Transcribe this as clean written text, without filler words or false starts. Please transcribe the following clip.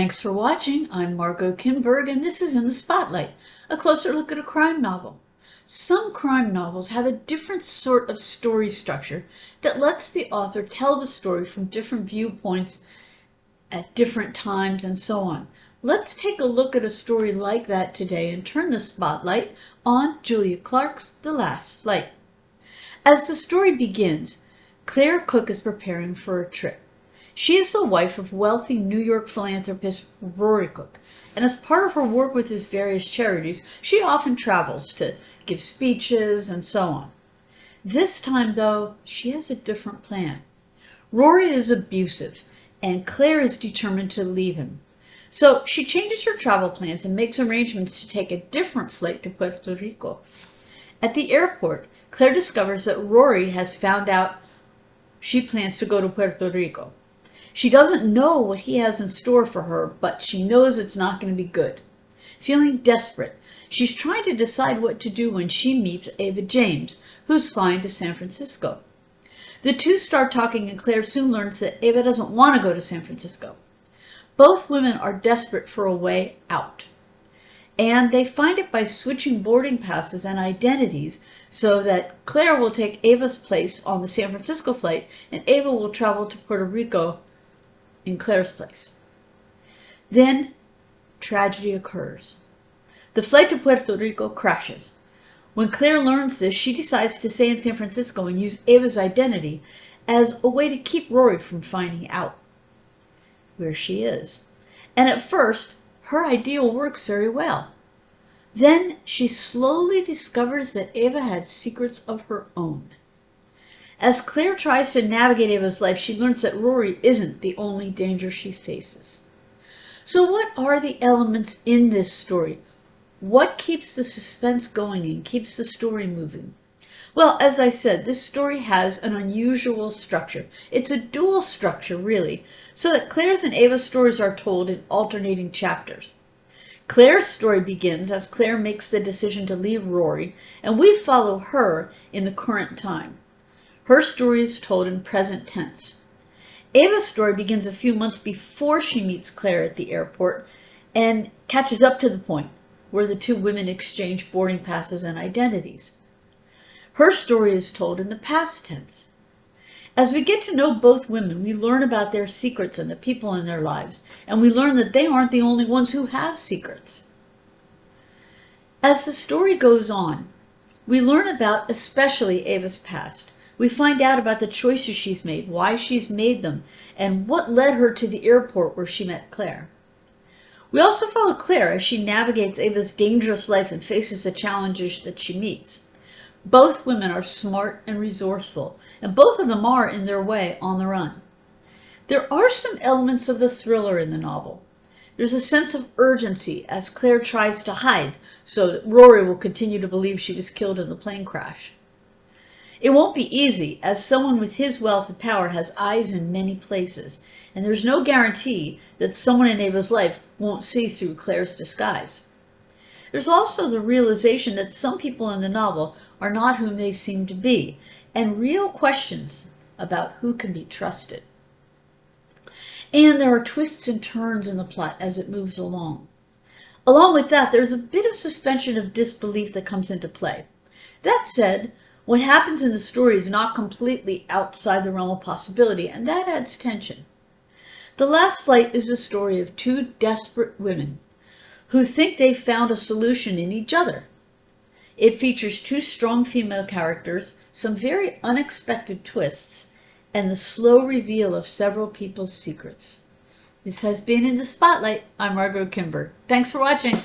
Thanks for watching. I'm Margot Kimberg, and this is In the Spotlight, a closer look at a crime novel. Some crime novels have a different sort of story structure that lets the author tell the story from different viewpoints at different times and so on. Let's take a look at a story like that today and turn the spotlight on Julia Clarke's The Last Flight. As the story begins, Claire Cook is preparing for a trip. She is the wife of wealthy New York philanthropist Rory Cook, and as part of her work with his various charities, she often travels to give speeches and so on. This time, though, she has a different plan. Rory is abusive, and Claire is determined to leave him. So she changes her travel plans and makes arrangements to take a different flight to Puerto Rico. At the airport, Claire discovers that Rory has found out she plans to go to Puerto Rico. She doesn't know what he has in store for her, but she knows it's not going to be good. Feeling desperate, she's trying to decide what to do when she meets Ava James, who's flying to San Francisco. The two start talking, and Claire soon learns that Ava doesn't want to go to San Francisco. Both women are desperate for a way out, and they find it by switching boarding passes and identities so that Claire will take Ava's place on the San Francisco flight, and Ava will travel to Puerto Rico in Claire's place. Then tragedy occurs. The flight to Puerto Rico crashes. When Claire learns this, she decides to stay in San Francisco and use Ava's identity as a way to keep Rory from finding out where she is. And at first, her idea works very well. Then she slowly discovers that Ava had secrets of her own. As Claire tries to navigate Ava's life, she learns that Rory isn't the only danger she faces. So what are the elements in this story? What keeps the suspense going and keeps the story moving? Well, as I said, this story has an unusual structure. It's a dual structure, really, so that Claire's and Ava's stories are told in alternating chapters. Claire's story begins as Claire makes the decision to leave Rory, and we follow her in the current time. Her story is told in present tense. Ava's story begins a few months before she meets Claire at the airport and catches up to the point where the two women exchange boarding passes and identities. Her story is told in the past tense. As we get to know both women, we learn about their secrets and the people in their lives, and we learn that they aren't the only ones who have secrets. As the story goes on, we learn about especially Ava's past. We find out about the choices she's made, why she's made them, and what led her to the airport where she met Claire. We also follow Claire as she navigates Ava's dangerous life and faces the challenges that she meets. Both women are smart and resourceful, and both of them are, in their way, on the run. There are some elements of the thriller in the novel. There's a sense of urgency as Claire tries to hide so that Rory will continue to believe she was killed in the plane crash. It won't be easy, as someone with his wealth and power has eyes in many places, and there's no guarantee that someone in Ava's life won't see through Claire's disguise. There's also the realization that some people in the novel are not whom they seem to be, and real questions about who can be trusted. And there are twists and turns in the plot as it moves along. Along with that, there's a bit of suspension of disbelief that comes into play. That said, what happens in the story is not completely outside the realm of possibility, and that adds tension. The Last Flight is the story of two desperate women who think they've found a solution in each other. It features two strong female characters, some very unexpected twists, and the slow reveal of several people's secrets. This has been In the Spotlight. I'm Margot Kimberg. Thanks for watching.